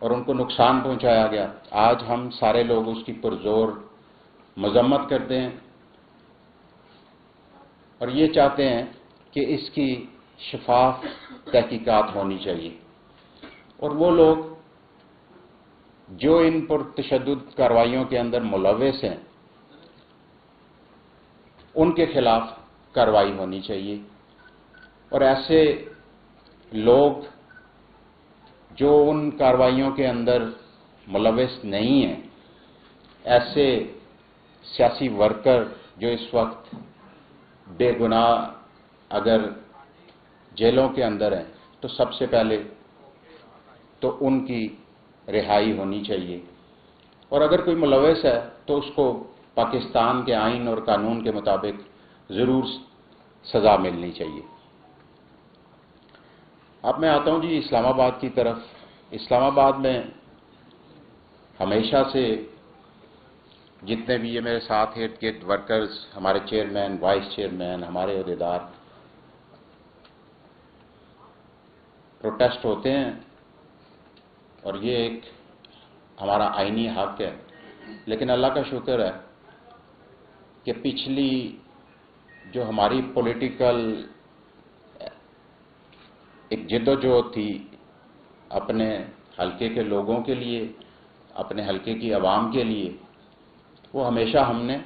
اور ان کو نقصان پہنچایا گیا، آج ہم سارے لوگ اس کی پرزور مذمت کرتے ہیں اور یہ چاہتے ہیں کہ اس کی شفاف تحقیقات ہونی چاہیے، اور وہ لوگ جو ان پر تشدد کارروائیوں کے اندر ملوث ہیں ان کے خلاف کارروائی ہونی چاہیے، اور ایسے لوگ جو ان کارروائیوں کے اندر ملوث نہیں ہیں، ایسے سیاسی ورکر جو اس وقت بے گناہ اگر جیلوں کے اندر ہیں تو سب سے پہلے تو ان کی رہائی ہونی چاہیے، اور اگر کوئی ملوث ہے تو اس کو پاکستان کے آئین اور قانون کے مطابق ضرور سزا ملنی چاہیے۔ اب میں آتا ہوں جی اسلام آباد کی طرف۔ اسلام آباد میں ہمیشہ سے جتنے بھی یہ میرے ساتھ ارد گرد ورکرز، ہمارے چیئرمین، وائس چیئرمین، ہمارے عہدیدار پروٹیسٹ ہوتے ہیں، اور یہ ایک ہمارا آئینی حق ہے، لیکن اللہ کا شکر ہے کہ پچھلی جو ہماری پولیٹیکل ایک جدوجہد تھی اپنے حلقے کے لوگوں کے لیے، اپنے حلقے کی عوام کے لیے، وہ ہمیشہ ہم نے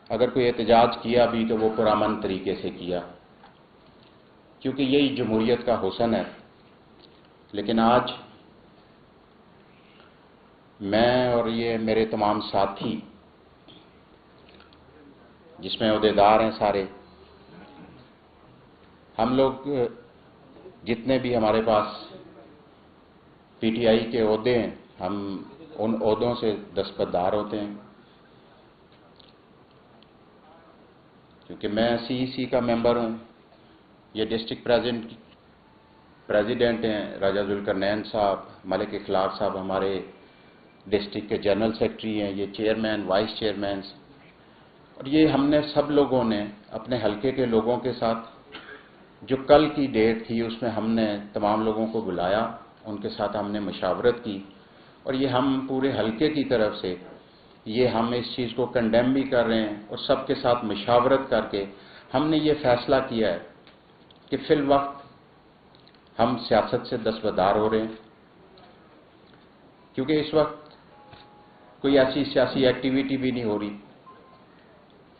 اگر کوئی احتجاج کیا بھی تو وہ پرامن طریقے سے کیا، کیونکہ یہی جمہوریت کا حسن ہے۔ لیکن آج میں اور یہ میرے تمام ساتھی جس میں عہدیدار ہیں سارے، ہم لوگ جتنے بھی ہمارے پاس پی ٹی آئی کے عہدے ہیں، ہم ان عہدوں سے دستبردار ہوتے ہیں، کیونکہ میں سی ای سی کا ممبر ہوں، یہ ڈسٹرکٹ پریزیڈنٹ ہیں راجہ ذوالقرنین صاحب، ملک اخلاق صاحب ہمارے ڈسٹرکٹ کے جنرل سیکرٹری ہیں، یہ چیئرمین، وائس چیئرمین، اور یہ ہم نے سب لوگوں نے اپنے حلقے کے لوگوں کے ساتھ جو کل کی ڈیٹ تھی اس میں ہم نے تمام لوگوں کو بلایا، ان کے ساتھ ہم نے مشاورت کی، اور یہ ہم پورے حلقے کی طرف سے یہ ہم اس چیز کو کنڈیم بھی کر رہے ہیں، اور سب کے ساتھ مشاورت کر کے ہم نے یہ فیصلہ کیا ہے کہ فی الوقت ہم سیاست سے دستبردار ہو رہے ہیں، کیونکہ اس وقت کوئی ایسی سیاسی ایکٹیویٹی بھی نہیں ہو رہی،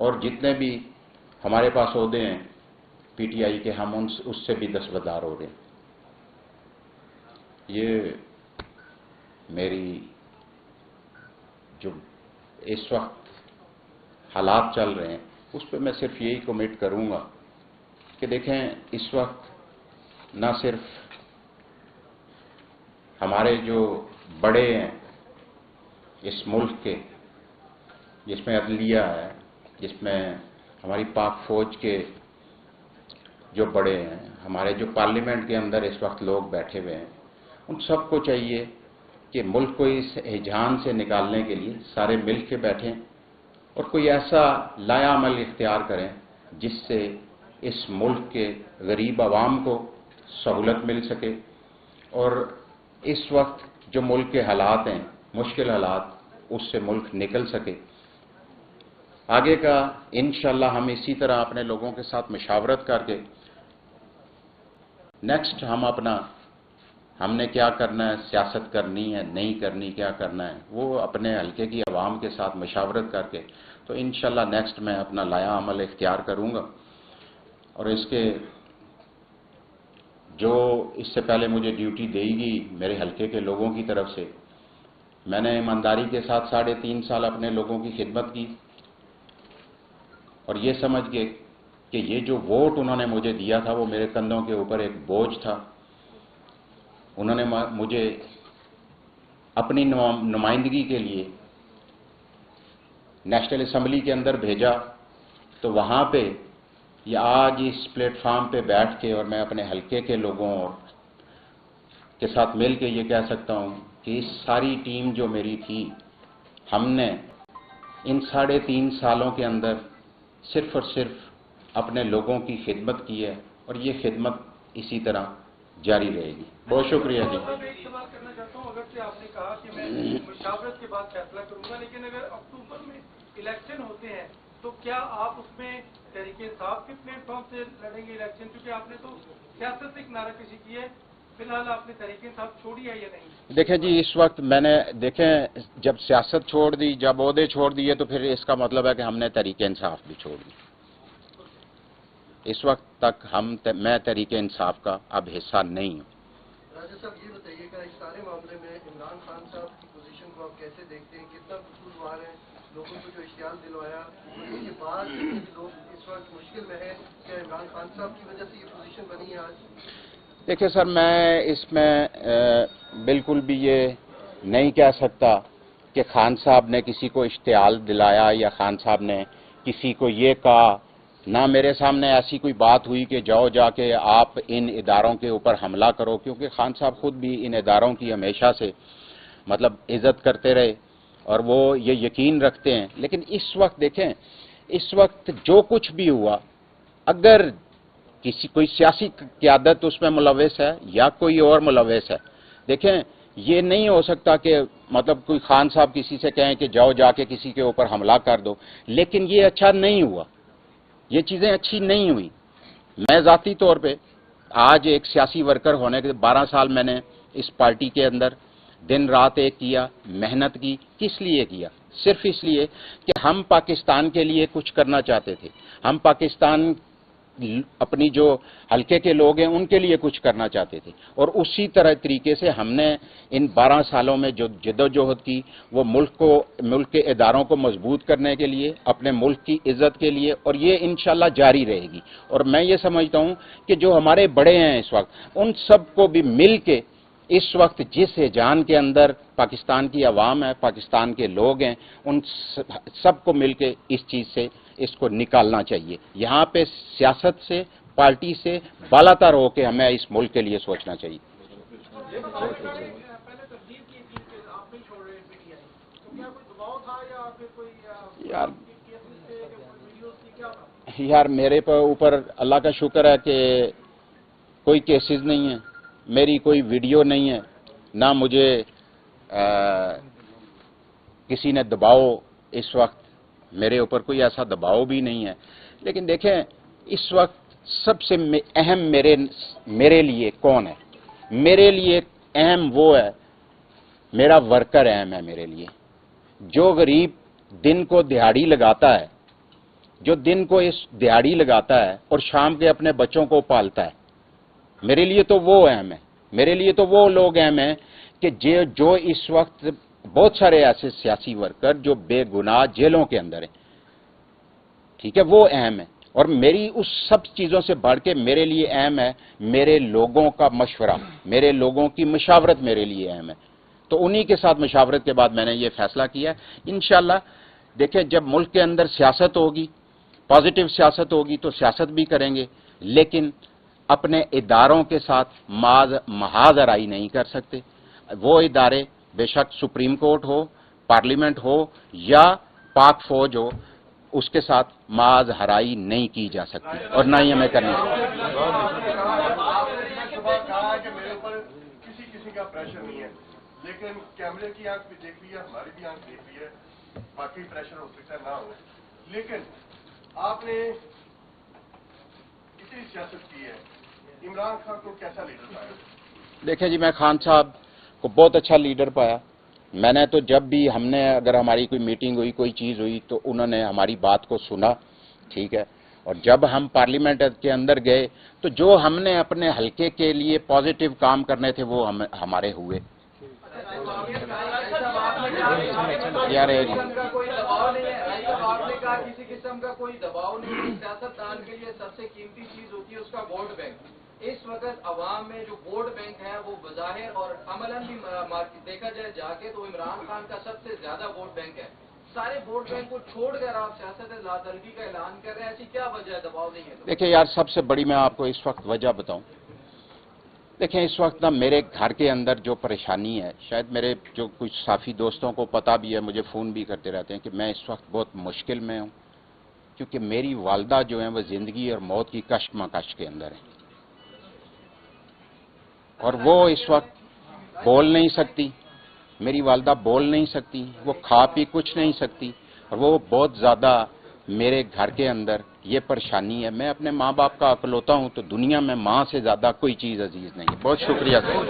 اور جتنے بھی ہمارے پاس عہدے ہیں پی ٹی آئی کے، ہم اس سے بھی دستبردار ہو رہے ہیں۔ یہ میری جو اس وقت حالات چل رہے ہیں اس پہ میں صرف یہی کمٹ کروں گا کہ دیکھیں، اس وقت نہ صرف ہمارے جو بڑے ہیں اس ملک کے، جس میں عدلیہ ہے، جس میں ہماری پاک فوج کے جو بڑے ہیں، ہمارے جو پارلیمنٹ کے اندر اس وقت لوگ بیٹھے ہوئے ہیں، ان سب کو چاہیے کہ ملک کو اس ہیجان سے نکالنے کے لیے سارے مل کے بیٹھیں اور کوئی ایسا لایا عمل اختیار کریں جس سے اس ملک کے غریب عوام کو سہولت مل سکے، اور اس وقت جو ملک کے حالات ہیں، مشکل حالات، اس سے ملک نکل سکے۔ آگے کا انشاءاللہ ہم اسی طرح اپنے لوگوں کے ساتھ مشاورت کر کے نیکسٹ ہم نے کیا کرنا ہے، سیاست کرنی ہے نہیں کرنی، کیا کرنا ہے، وہ اپنے حلقے کی عوام کے ساتھ مشاورت کر کے تو انشاءاللہ نیکسٹ میں اپنا لایا عمل اختیار کروں گا، اور اس کے جو اس سے پہلے مجھے ڈیوٹی دے گی میرے حلقے کے لوگوں کی طرف سے، میں نے ایمانداری کے ساتھ 3.5 سال اپنے لوگوں کی خدمت کی، اور یہ سمجھ کے کہ یہ جو ووٹ انہوں نے مجھے دیا تھا وہ میرے کندھوں کے اوپر ایک بوجھ تھا۔ انہوں نے مجھے اپنی نمائندگی کے لیے نیشنل اسمبلی کے اندر بھیجا، تو وہاں پہ یہ آج اس پلیٹ فارم پہ بیٹھ کے اور میں اپنے حلقے کے لوگوں کے ساتھ مل کے یہ کہہ سکتا ہوں کہ اس ساری ٹیم جو میری تھی، ہم نے ان 3.5 سالوں کے اندر صرف اور صرف اپنے لوگوں کی خدمت کی ہے، اور یہ خدمت اسی طرح جاری رہے گی۔ بہت شکریہ جی۔ से आपने कहा कि मैं मुशावरत के बाद फैसला करूंगा, लेकिन अगर अक्टूबर में इलेक्शन होते हैं तो क्या आप उसमें तहरीक-ए-इंसाफ के प्लेटफॉर्म से लड़ेंगे इलेक्शन? क्योंकि आपने तो सियासत से किनाराकशी की है, फिलहाल आपने तहरीक-ए-इंसाफ छोड़ी है या नहीं? देखें जी, इस वक्त मैंने देखें जब सियासत छोड़ दी, जब ओहदे छोड़ दिए, तो फिर इसका मतलब है कि हमने तहरीक-ए-इंसाफ भी छोड़ दी। इस वक्त तक मैं तहरीक-ए-इंसाफ का अब हिस्सा नहीं हूँ। राजा साहब, ये बताइएगा, इस सारे मामले में इमरान खान साहब की पोजीशन को आप कैसे देखते हैं? कितना कसूरवार है? लोगों को जो इश्तियाल दिलवाया, उसके बाद लोग इस वक्त मुश्किल में है, क्या इमरान खान साहब की वजह से ये पोजीशन बनी है आज? देखिए सर, मैं इसमें बिल्कुल भी ये नहीं कह सकता कि खान साहब ने किसी को इश्तियाल दिलाया या खान साहब ने किसी को ये कहा। ना मेरे सामने ऐसी कोई बात हुई कि जाओ जाके आप इन इदारों के ऊपर हमला करो, क्योंकि खान साहब खुद भी इन इदारों की हमेशा से मतलब इज्जत करते रहे और वो ये यकीन रखते हैं। लेकिन इस वक्त देखें, इस वक्त जो कुछ भी हुआ, अगर किसी कोई सियासी क़यादत उसमें मुलव्वस है या कोई और मुलव्वस है, देखें ये नहीं हो सकता कि मतलब कोई खान साहब किसी से कहें कि जाओ जाके किसी के ऊपर हमला कर दो। लेकिन ये अच्छा नहीं हुआ, ये चीज़ें अच्छी नहीं हुई। मैं ज़ाती तौर पे आज एक सियासी वर्कर होने के 12 साल मैंने इस पार्टी के अंदर दिन रात एक किया, मेहनत की। किस लिए किया? सिर्फ इसलिए कि हम पाकिस्तान के लिए कुछ करना चाहते थे। हम पाकिस्तान अपनी जो हल्के के लोग हैं उनके लिए कुछ करना चाहते थे, और उसी तरह तरीके से हमने इन 12 सालों में जो जद्दोजहद की, वो मुल्क के इदारों को मजबूत करने के लिए, अपने मुल्क की इज्जत के लिए, और ये इंशाल्लाह जारी रहेगी। और मैं ये समझता हूँ कि जो हमारे बड़े हैं इस वक्त, उन सबको भी मिल के इस वक्त जिस हिजान के अंदर पाकिस्तान की आवाम है, पाकिस्तान के लोग हैं, उन सबको मिल के इस चीज़ से इसको निकालना चाहिए। यहाँ पे सियासत से, पार्टी से बालातर होकर हमें इस मुल्क के लिए सोचना चाहिए। यार मेरे पर ऊपर अल्लाह का शुक्र है कि कोई केसेस नहीं है, मेरी कोई वीडियो नहीं है, ना मुझे किसी ने दबाव, इस वक्त मेरे ऊपर कोई ऐसा दबाव भी नहीं है। लेकिन देखें, इस वक्त सबसे अहम मेरे लिए कौन है? मेरे लिए अहम वो है, मेरा वर्कर अहम है मेरे लिए, जो गरीब दिन को दिहाड़ी लगाता है, जो दिन को इस दिहाड़ी लगाता है और शाम के अपने बच्चों को पालता है। मेरे लिए तो वो अहम है। मेरे लिए तो वो लोग अहम हैं कि जो इस वक्त बहुत सारे ऐसे सियासी वर्कर जो बेगुनाह जेलों के अंदर हैं, ठीक है, वो अहम है। और मेरी उस सब चीज़ों से बढ़ के मेरे लिए अहम है मेरे लोगों का मशवरा, मेरे लोगों की मशावरत मेरे लिए अहम है। तो उन्हीं के साथ मशावरत के बाद मैंने ये फैसला किया। इंशाल्लाह देखिए, जब मुल्क के अंदर सियासत होगी, पॉजिटिव सियासत होगी, तो सियासत भी करेंगे, लेकिन अपने इदारों के साथ महाजराई नहीं कर सकते। वो इदारे बेशक सुप्रीम कोर्ट हो, पार्लियामेंट हो या पाक फौज हो, उसके साथ महाजराई नहीं की जा सकती और ना ही हमें करनी चाहिए। किसी का प्रेशर नहीं है, लेकिन कैमरे की आंख भी देख ली है, हमारी भी आंख देख ली है, बाकी प्रेशर हो सकता है ना हो, लेकिन आपने इतनी सियासत की है, इमरान खान को कैसा लीडर पाया? देखिए जी, मैं खान साहब को बहुत अच्छा लीडर पाया। मैंने तो जब भी अगर हमारी कोई मीटिंग हुई, कोई चीज़ हुई, तो उन्होंने हमारी बात को सुना, ठीक है। और जब हम पार्लियामेंट के अंदर गए, तो जो हमने अपने हल्के के लिए पॉजिटिव काम करने थे वो हमारे हुए। यार आपने कहा किसी किस्म का कोई दबाव नहीं है, सियासतदान के लिए सबसे कीमती चीज होती है उसका वोट बैंक। इस वक्त अवाम में जो वोट बैंक है वो बज़ाहिर और अमलन भी देखा जाए जाके तो इमरान खान का सबसे ज्यादा वोट बैंक है। सारे वोट बैंक को छोड़कर आप सियासत लातलबी का ऐलान कर रहे हैं, ऐसी क्या वजह है? दबाव नहीं है? देखिए यार, सबसे बड़ी मैं आपको इस वक्त वजह बताऊं। देखें, इस वक्त ना मेरे घर के अंदर जो परेशानी है, शायद मेरे जो कुछ साथी दोस्तों को पता भी है, मुझे फ़ोन भी करते रहते हैं कि मैं इस वक्त बहुत मुश्किल में हूं, क्योंकि मेरी वालदा जो है वो ज़िंदगी और मौत की कश्मकश के अंदर है, और वो इस वक्त बोल नहीं सकती, میری والدہ بول نہیں سکتی، وہ کھا پی کچھ نہیں سکتی، اور وہ بہت زیادہ میرے گھر کے اندر یہ پریشانی ہے. میں اپنے ماں باپ کا اکلوتا ہوں، تو دنیا میں ماں سے زیادہ کوئی چیز عزیز نہیں ہے. بہت شکریہ سر.